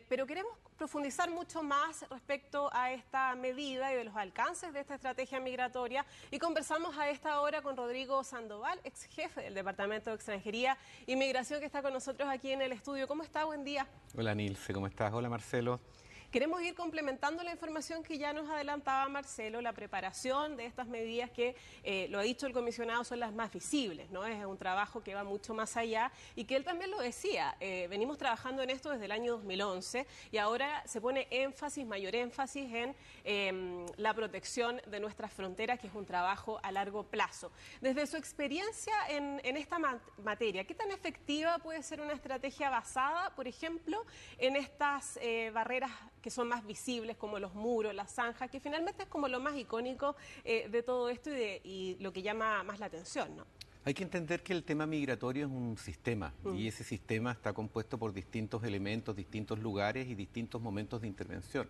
pero queremos profundizar mucho más respecto a esta medida y de los alcances de esta estrategia migratoria, y conversamos a esta hora con Rodrigo Sandoval, ex jefe del Departamento de Extranjería y Migración, que está con nosotros aquí en el estudio. ¿Cómo está? Buen día. Hola Nilce, ¿cómo estás? Hola Marcelo. Queremos ir complementando la información que ya nos adelantaba Marcelo, la preparación de estas medidas que, lo ha dicho el comisionado, son las más visibles, ¿no? Es un trabajo que va mucho más allá y que él también lo decía, venimos trabajando en esto desde el año 2011 y ahora se pone énfasis, mayor énfasis en la protección de nuestras fronteras, que es un trabajo a largo plazo. Desde su experiencia en esta materia, ¿qué tan efectiva puede ser una estrategia basada, por ejemplo, en estas barreras que son más visibles, como los muros, las zanjas, que finalmente es como lo más icónico de todo esto y lo que llama más la atención, ¿no? Hay que entender que el tema migratorio es un sistema y ese sistema está compuesto por distintos elementos, distintos lugares y distintos momentos de intervención.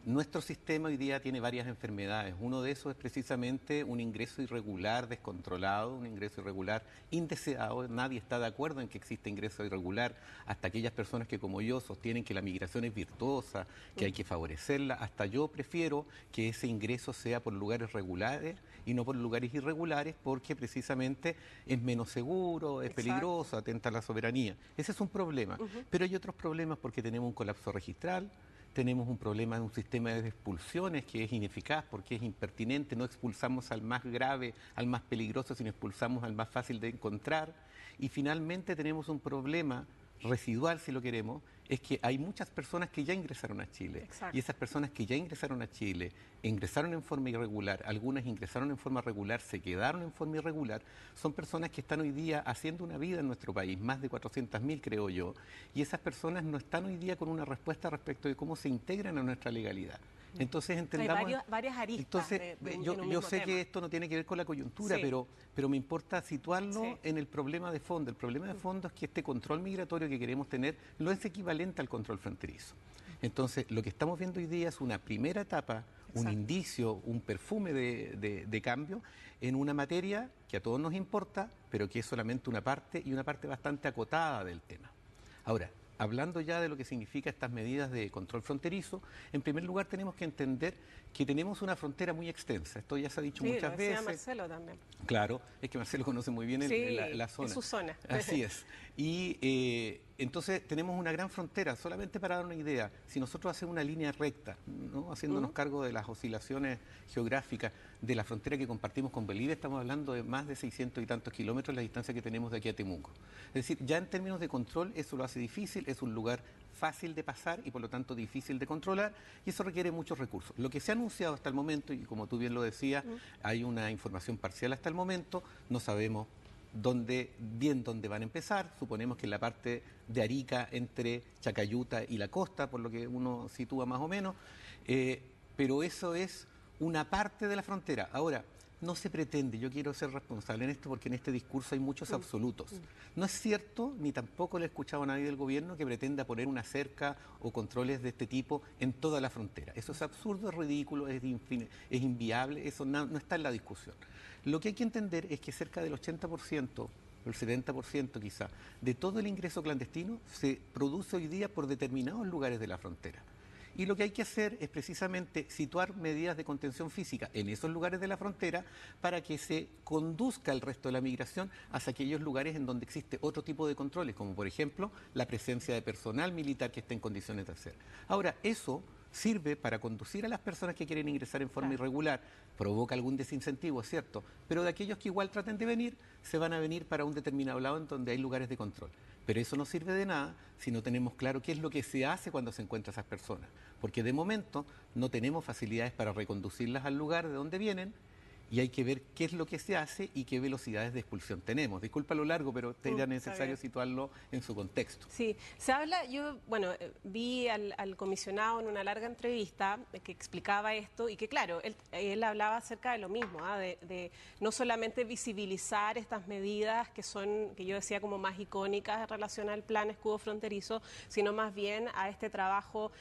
Nuestro sistema hoy día tiene varias enfermedades. Uno de esos es precisamente un ingreso irregular, descontrolado, un ingreso irregular indeseado. Nadie está de acuerdo en que existe ingreso irregular, hasta aquellas personas que como yo sostienen que la migración es virtuosa, que hay que favorecerla. Hasta yo prefiero que ese ingreso sea por lugares regulares y no por lugares irregulares, porque precisamente es menos seguro, es peligroso, atenta a la soberanía. Ese es un problema. Pero hay otros problemas porque tenemos un colapso registral, tenemos un problema de un sistema de expulsiones que es ineficaz porque es impertinente, no expulsamos al más grave, al más peligroso, sino expulsamos al más fácil de encontrar. Y finalmente tenemos un problema residual, si lo queremos, es que hay muchas personas que ya ingresaron a Chile. Y esas personas que ya ingresaron a Chile, ingresaron en forma irregular, algunas ingresaron en forma regular, se quedaron en forma irregular, son personas que están hoy día haciendo una vida en nuestro país, más de 400.000 creo yo, y esas personas no están hoy día con una respuesta respecto de cómo se integran a nuestra legalidad. Entonces entendamos. Hay varias aristas. Entonces, yo sé que esto no tiene que ver con la coyuntura, pero me importa situarlo en el problema de fondo. El problema de fondo es que este control migratorio que queremos tener no es equivalente al control fronterizo. Entonces, lo que estamos viendo hoy día es una primera etapa, un indicio, un perfume de cambio en una materia que a todos nos importa, pero que es solamente una parte y una parte bastante acotada del tema. Ahora, hablando ya de lo que significa estas medidas de control fronterizo, en primer lugar tenemos que entender que tenemos una frontera muy extensa. Esto ya se ha dicho muchas veces. Sí, Marcelo también. Claro, es que Marcelo conoce muy bien la zona. Es su zona. Así es. Y entonces tenemos una gran frontera. Solamente para dar una idea, si nosotros hacemos una línea recta, ¿no? Haciéndonos cargo de las oscilaciones geográficas de la frontera que compartimos con Bolivia, estamos hablando de más de 600 y tantos kilómetros la distancia que tenemos de aquí a Temuco. Es decir, ya en términos de control eso lo hace difícil, es un lugar fácil de pasar y por lo tanto difícil de controlar, y eso requiere muchos recursos. Lo que se ha anunciado hasta el momento, y como tú bien lo decías, hay una información parcial hasta el momento, no sabemos dónde van a empezar. Suponemos que en la parte de Arica, entre Chacayuta y la costa, por lo que uno sitúa más o menos, pero eso es una parte de la frontera. Ahora, no se pretende, yo quiero ser responsable en esto porque en este discurso hay muchos absolutos. No es cierto, ni tampoco le he escuchado a nadie del gobierno que pretenda poner una cerca o controles de este tipo en toda la frontera. Eso es absurdo, es ridículo, es inviable, eso no está en la discusión. Lo que hay que entender es que cerca del 80%, el 70% quizá, de todo el ingreso clandestino se produce hoy día por determinados lugares de la frontera. Y lo que hay que hacer es precisamente situar medidas de contención física en esos lugares de la frontera para que se conduzca el resto de la migración hacia aquellos lugares en donde existe otro tipo de controles, como por ejemplo la presencia de personal militar que esté en condiciones de hacer. Ahora, eso sirve para conducir a las personas que quieren ingresar en forma irregular, provoca algún desincentivo, es cierto, pero de aquellos que igual traten de venir, se van a venir para un determinado lado en donde hay lugares de control. Pero eso no sirve de nada si no tenemos claro qué es lo que se hace cuando se encuentran esas personas, porque de momento no tenemos facilidades para reconducirlas al lugar de donde vienen, y hay que ver qué es lo que se hace y qué velocidades de expulsión tenemos. Disculpa lo largo, pero era necesario situarlo en su contexto. Sí, se habla, vi al comisionado en una larga entrevista que explicaba esto y que claro, él hablaba acerca de lo mismo, de no solamente visibilizar estas medidas que son, que yo decía como más icónicas en relación al plan escudo fronterizo, sino más bien a este trabajo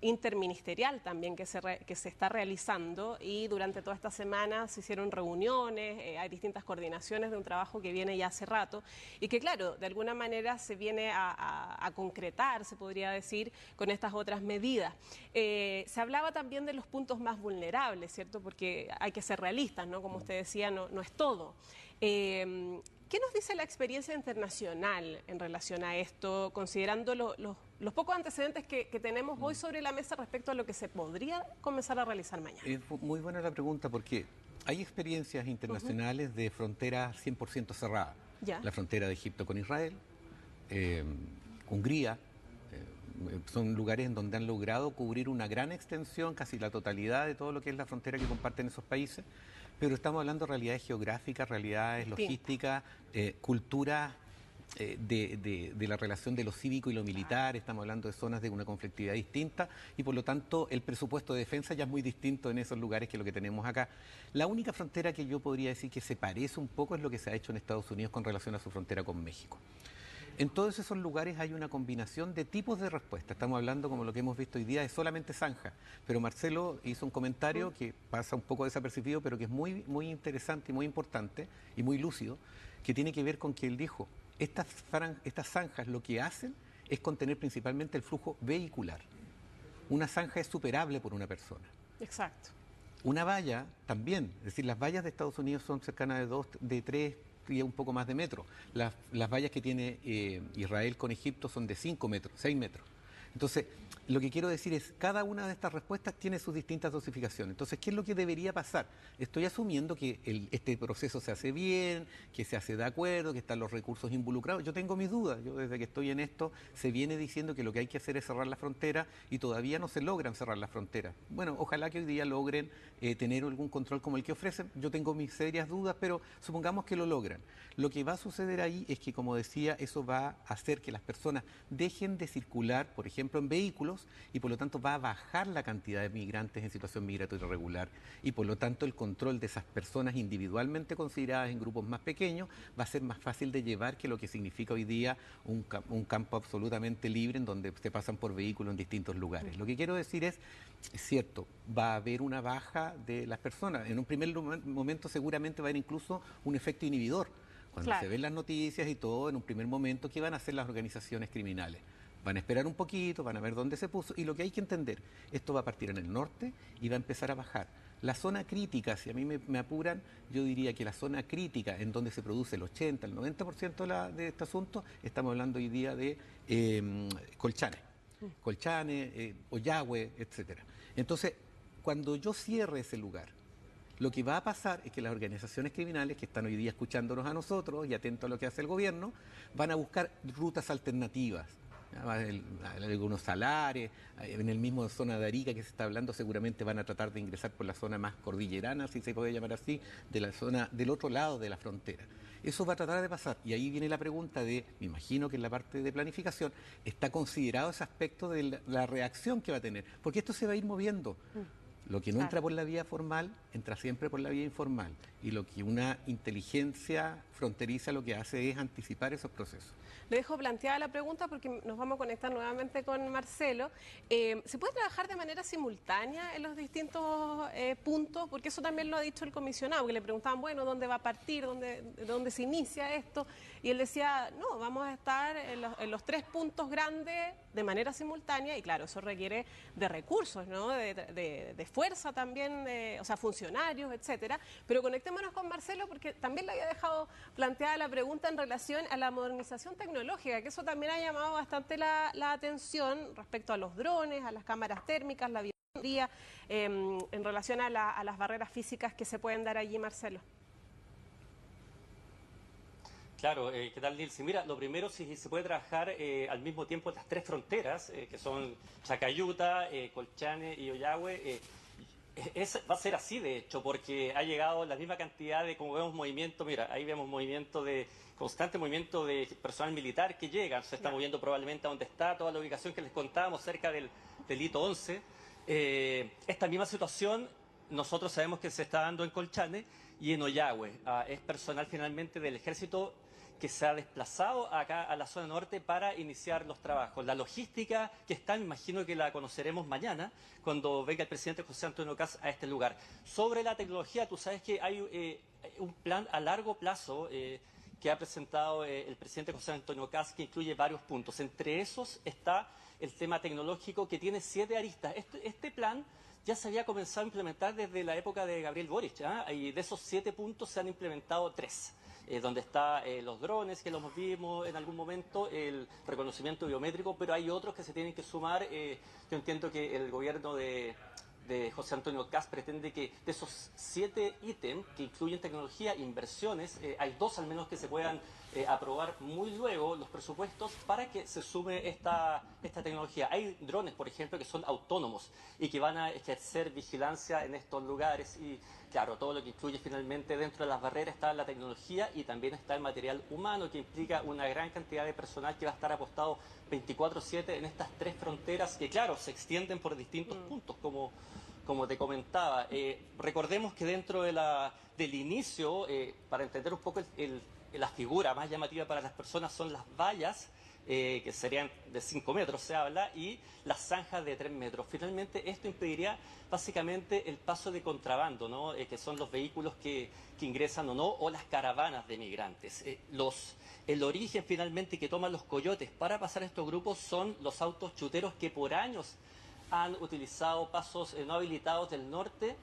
interministerial también que se está realizando, y durante toda esta semana semanas se hicieron reuniones, hay distintas coordinaciones de un trabajo que viene ya hace rato y que, claro, de alguna manera se viene a concretar, se podría decir, con estas otras medidas. Se hablaba también de los puntos más vulnerables, ¿cierto? Porque hay que ser realistas, ¿no? Como usted decía, no es todo. ¿Qué nos dice la experiencia internacional en relación a esto, considerando los pocos antecedentes que tenemos hoy sobre la mesa respecto a lo que se podría comenzar a realizar mañana? Es muy buena la pregunta porque hay experiencias internacionales de fronteras 100% cerradas. Ya. La frontera de Egipto con Israel, Hungría, son lugares en donde han logrado cubrir una gran extensión, casi la totalidad de todo lo que es la frontera que comparten esos países. Pero estamos hablando de realidades geográficas, realidades logísticas, culturas de la relación de lo cívico y lo militar, estamos hablando de zonas de una conflictividad distinta y por lo tanto el presupuesto de defensa ya es muy distinto en esos lugares que lo que tenemos acá. La única frontera que yo podría decir que se parece un poco es lo que se ha hecho en Estados Unidos con relación a su frontera con México. En todos esos lugares hay una combinación de tipos de respuesta. Estamos hablando, como lo que hemos visto hoy día, de solamente zanja. Pero Marcelo hizo un comentario que pasa un poco desapercibido, pero que es muy, muy interesante y muy importante y muy lúcido, que tiene que ver con que él dijo, estas zanjas lo que hacen es contener principalmente el flujo vehicular. Una zanja es superable por una persona. Exacto. Una valla también, es decir, las vallas de Estados Unidos son cercanas de 3 y un poco más de metros. Las vallas que tiene Israel con Egipto son de 5 metros, 6 metros. Entonces, lo que quiero decir es, cada una de estas respuestas tiene sus distintas dosificaciones. Entonces, ¿qué es lo que debería pasar? Estoy asumiendo que este proceso se hace bien, que se hace de acuerdo, que están los recursos involucrados. Yo tengo mis dudas. Yo desde que estoy en esto se viene diciendo que lo que hay que hacer es cerrar la frontera y todavía no se logran cerrar las fronteras. Bueno, ojalá que hoy día logren tener algún control como el que ofrecen. Yo tengo mis serias dudas, pero supongamos que lo logran. Lo que va a suceder ahí es que, como decía, eso va a hacer que las personas dejen de circular, por ejemplo, en vehículos, y por lo tanto va a bajar la cantidad de migrantes en situación migratoria irregular y por lo tanto el control de esas personas individualmente consideradas en grupos más pequeños va a ser más fácil de llevar que lo que significa hoy día un campo absolutamente libre en donde se pasan por vehículos en distintos lugares. Lo que quiero decir es cierto, va a haber una baja de las personas. En un primer momento seguramente va a haber incluso un efecto inhibidor. Cuando se ven las noticias y todo, en un primer momento, ¿qué van a hacer las organizaciones criminales? Van a esperar un poquito, van a ver dónde se puso y lo que hay que entender, esto va a partir en el norte y va a empezar a bajar. La zona crítica, si a mí me apuran, yo diría que la zona crítica en donde se produce el 80, el 90% de este asunto, estamos hablando hoy día de Colchane, Oyagüe, etcétera. Entonces, cuando yo cierre ese lugar, lo que va a pasar es que las organizaciones criminales que están hoy día escuchándonos a nosotros y atentos a lo que hace el gobierno, van a buscar rutas alternativas. Algunos salares, en el mismo zona de Arica que se está hablando, seguramente van a tratar de ingresar por la zona más cordillerana, si se puede llamar así, de la zona del otro lado de la frontera. Eso va a tratar de pasar y ahí viene la pregunta de, me imagino que en la parte de planificación está considerado ese aspecto de la reacción que va a tener, porque esto se va a ir moviendo. Lo que no entra por la vía formal, entra siempre por la vía informal. Y lo que una inteligencia fronteriza lo que hace es anticipar esos procesos. Le dejo planteada la pregunta porque nos vamos a conectar nuevamente con Marcelo. ¿Se puede trabajar de manera simultánea en los distintos puntos? Porque eso también lo ha dicho el comisionado, que le preguntaban, bueno, ¿dónde va a partir? ¿Dónde se inicia esto? Y él decía, no, vamos a estar en los 3 puntos grandes de manera simultánea y claro, eso requiere de recursos, ¿no? De fuerza también, o sea, funcionarios, etcétera. Pero conectémonos con Marcelo porque también le había dejado planteada la pregunta en relación a la modernización tecnológica, que eso también ha llamado bastante la atención respecto a los drones, a las cámaras térmicas, la biometría, en relación a las barreras físicas que se pueden dar allí, Marcelo. Claro, ¿qué tal, Nilsi? Mira, lo primero, si se puede trabajar al mismo tiempo en las 3 fronteras, que son Chacayuta, Colchane y Oyagüe, va a ser así, de hecho, porque ha llegado la misma cantidad de, como vemos, movimiento, mira, ahí vemos constante movimiento de personal militar que llega, se está moviendo probablemente a donde está toda la ubicación que les contábamos, cerca del hito 11. Esta misma situación nosotros sabemos que se está dando en Colchane y en Oyagüe. Es personal finalmente del ejército que se ha desplazado acá a la zona norte para iniciar los trabajos. La logística que está, me imagino que la conoceremos mañana, cuando venga el presidente José Antonio Kast a este lugar. Sobre la tecnología, tú sabes que hay un plan a largo plazo que ha presentado el presidente José Antonio Kast, que incluye varios puntos. Entre esos está el tema tecnológico, que tiene 7 aristas. Este plan ya se había comenzado a implementar desde la época de Gabriel Boric, y de esos 7 puntos se han implementado 3. Donde están los drones, que los vimos en algún momento, el reconocimiento biométrico, pero hay otros que se tienen que sumar. Yo entiendo que el gobierno de José Antonio Kast pretende que de esos 7 ítems que incluyen tecnología, inversiones, hay 2 al menos que se puedan aprobar muy luego los presupuestos para que se sume esta tecnología. Hay drones, por ejemplo, que son autónomos y que van a ejercer vigilancia en estos lugares y, claro, todo lo que incluye finalmente dentro de las barreras está la tecnología y también está el material humano, que implica una gran cantidad de personal que va a estar apostado 24/7 en estas 3 fronteras que, claro, se extienden por distintos puntos, como te comentaba. Recordemos que dentro del inicio, para entender un poco la figura más llamativa para las personas, son las vallas, que serían de 5 metros, se habla, y las zanjas de 3 metros. Finalmente, esto impediría básicamente el paso de contrabando, ¿no? Que son los vehículos que ingresan o no, o las caravanas de migrantes. El origen finalmente que toman los coyotes para pasar a estos grupos son los autos chuteros que por años han utilizado pasos no habilitados del norte,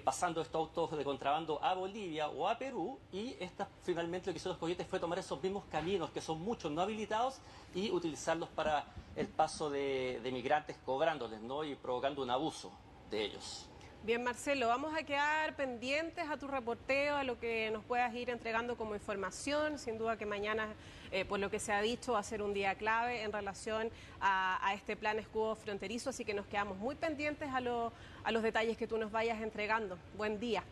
pasando estos autos de contrabando a Bolivia o a Perú, y finalmente lo que hicieron los coyotes fue tomar esos mismos caminos, que son muchos no habilitados, y utilizarlos para el paso de migrantes, cobrándoles, ¿no? Y provocando un abuso de ellos. Bien, Marcelo, vamos a quedar pendientes a tu reporteo, a lo que nos puedas ir entregando como información. Sin duda que mañana, por lo que se ha dicho, va a ser un día clave en relación a este plan escudo fronterizo, así que nos quedamos muy pendientes a los detalles que tú nos vayas entregando. Buen día.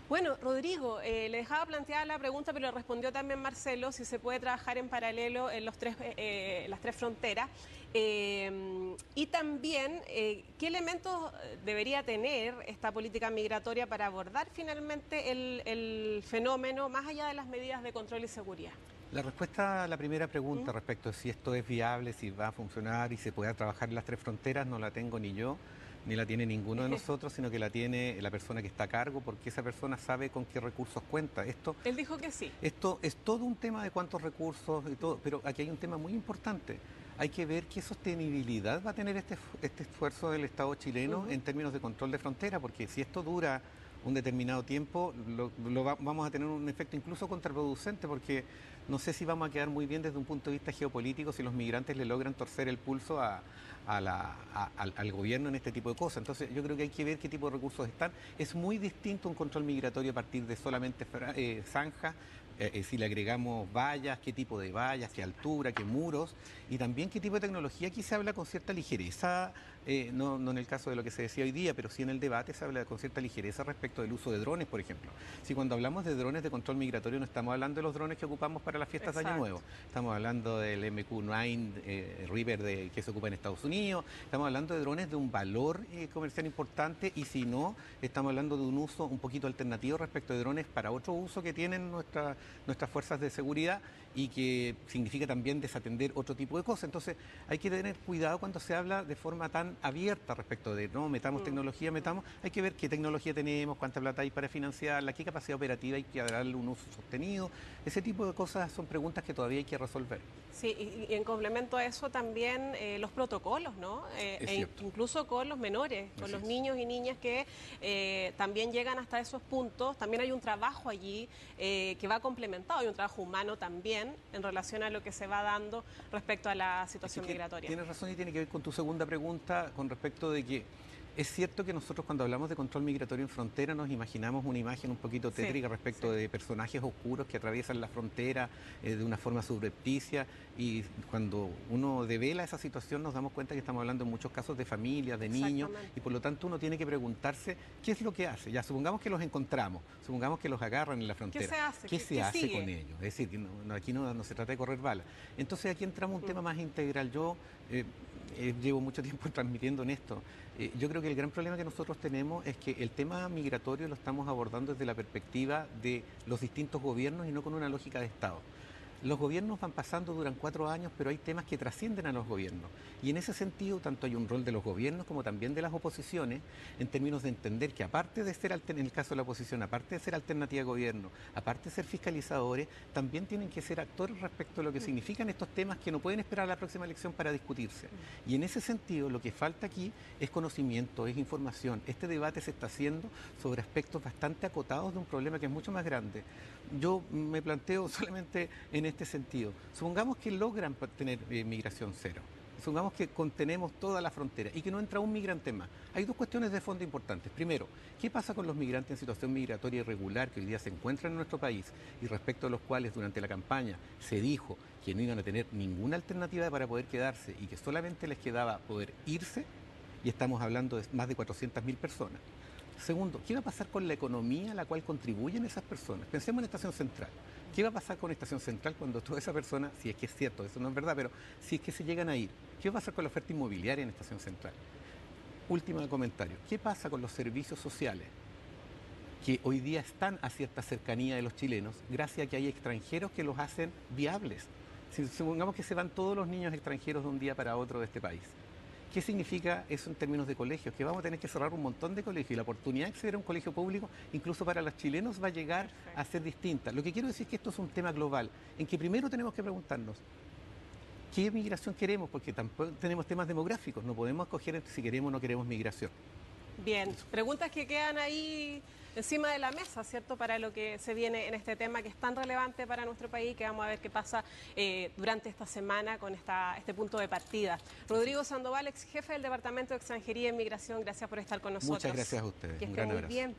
Bueno, Rodrigo, le dejaba planteada la pregunta, pero le respondió también Marcelo, si se puede trabajar en paralelo en las 3 fronteras. Y también, ¿qué elementos debería tener esta política migratoria para abordar finalmente el fenómeno, más allá de las medidas de control y seguridad? La respuesta a la primera pregunta respecto a si esto es viable, si va a funcionar y se puede trabajar en las 3 fronteras, no la tengo ni yo, ni la tiene ninguno de nosotros, sino que la tiene la persona que está a cargo, porque esa persona sabe con qué recursos cuenta. Él dijo que sí. Esto es todo un tema de cuántos recursos y todo, pero aquí hay un tema muy importante. Hay que ver qué sostenibilidad va a tener este esfuerzo del Estado chileno en términos de control de frontera, porque si esto dura un determinado tiempo, vamos a tener un efecto incluso contraproducente, porque no sé si vamos a quedar muy bien desde un punto de vista geopolítico si los migrantes le logran torcer el pulso al gobierno en este tipo de cosas. Entonces yo creo que hay que ver qué tipo de recursos están. Es muy distinto un control migratorio a partir de solamente zanjas, si le agregamos vallas, qué tipo de vallas, qué altura, qué muros, y también qué tipo de tecnología. Aquí se habla con cierta ligereza, no en el caso de lo que se decía hoy día, pero sí en el debate se habla con cierta ligereza respecto del uso de drones, por ejemplo. Si cuando hablamos de drones de control migratorio no estamos hablando de los drones que ocupamos para las fiestas de Año Nuevo, estamos hablando del MQ-9 Reaper que se ocupa en Estados Unidos, estamos hablando de drones de un valor comercial importante, y si no, estamos hablando de un uso un poquito alternativo respecto de drones para otro uso que tienen nuestras fuerzas de seguridad, y que significa también desatender otro tipo de cosas. Entonces hay que tener cuidado cuando se habla de forma tan abierta respecto de no metamos tecnología, hay que ver qué tecnología tenemos, cuánta plata hay para financiarla, qué capacidad operativa hay que darle un uso sostenido. Ese tipo de cosas son preguntas que todavía hay que resolver. Sí, y en complemento a eso también los protocolos, ¿no? Incluso con los menores, con los niños y niñas que también llegan hasta esos puntos. También hay un trabajo allí que va complementado, hay un trabajo humano también en relación a lo que se va dando respecto a la situación migratoria. Tienes razón, y tiene que ver con tu segunda pregunta con respecto de que es cierto que nosotros cuando hablamos de control migratorio en frontera nos imaginamos una imagen un poquito tétrica respecto de personajes oscuros que atraviesan la frontera de una forma subrepticia, y cuando uno devela esa situación nos damos cuenta que estamos hablando en muchos casos de familias, de niños, y por lo tanto uno tiene que preguntarse qué es lo que hace. Ya supongamos que los encontramos, supongamos que los agarran en la frontera. ¿Qué se hace? ¿Qué se hace con ellos? Es decir, aquí no se trata de correr balas. Entonces aquí entramos un tema más integral. Yo llevo mucho tiempo transmitiendo en esto. Yo creo que el gran problema que nosotros tenemos es que el tema migratorio lo estamos abordando desde la perspectiva de los distintos gobiernos y no con una lógica de Estado. Los gobiernos van pasando, duran 4 años, pero hay temas que trascienden a los gobiernos. Y en ese sentido, tanto hay un rol de los gobiernos como también de las oposiciones, en términos de entender que aparte de ser, en el caso de la oposición, aparte de ser alternativa de gobierno, aparte de ser fiscalizadores, también tienen que ser actores respecto a lo que significan estos temas que no pueden esperar a la próxima elección para discutirse. Y en ese sentido, lo que falta aquí es conocimiento, es información. Este debate se está haciendo sobre aspectos bastante acotados de un problema que es mucho más grande. Yo me planteo solamente en este sentido. Supongamos que logran tener migración cero. Supongamos que contenemos toda la frontera y que no entra un migrante más. Hay 2 cuestiones de fondo importantes. Primero, ¿qué pasa con los migrantes en situación migratoria irregular que hoy día se encuentran en nuestro país y respecto a los cuales durante la campaña se dijo que no iban a tener ninguna alternativa para poder quedarse y que solamente les quedaba poder irse? Y estamos hablando de más de 400.000 personas. Segundo, ¿qué va a pasar con la economía a la cual contribuyen esas personas? Pensemos en Estación Central. ¿Qué va a pasar con Estación Central cuando toda esa persona, si es que es cierto, eso no es verdad, pero si es que se llegan a ir? ¿Qué va a pasar con la oferta inmobiliaria en Estación Central? Último comentario. ¿Qué pasa con los servicios sociales que hoy día están a cierta cercanía de los chilenos gracias a que hay extranjeros que los hacen viables? Si supongamos que se van todos los niños extranjeros de un día para otro de este país. ¿Qué significa eso en términos de colegios? Que vamos a tener que cerrar un montón de colegios y la oportunidad de acceder a un colegio público, incluso para los chilenos, va a llegar a ser distinta. Lo que quiero decir es que esto es un tema global, en que primero tenemos que preguntarnos ¿qué migración queremos? Porque tampoco tenemos temas demográficos, no podemos escoger si queremos o no queremos migración. Bien, preguntas que quedan ahí encima de la mesa, ¿cierto? Para lo que se viene en este tema que es tan relevante para nuestro país, que vamos a ver qué pasa durante esta semana con este punto de partida. Rodrigo Sandoval, ex jefe del Departamento de Extranjería y Migración, gracias por estar con nosotros. Muchas gracias a ustedes. Que un esté gran muy abrazo. bien.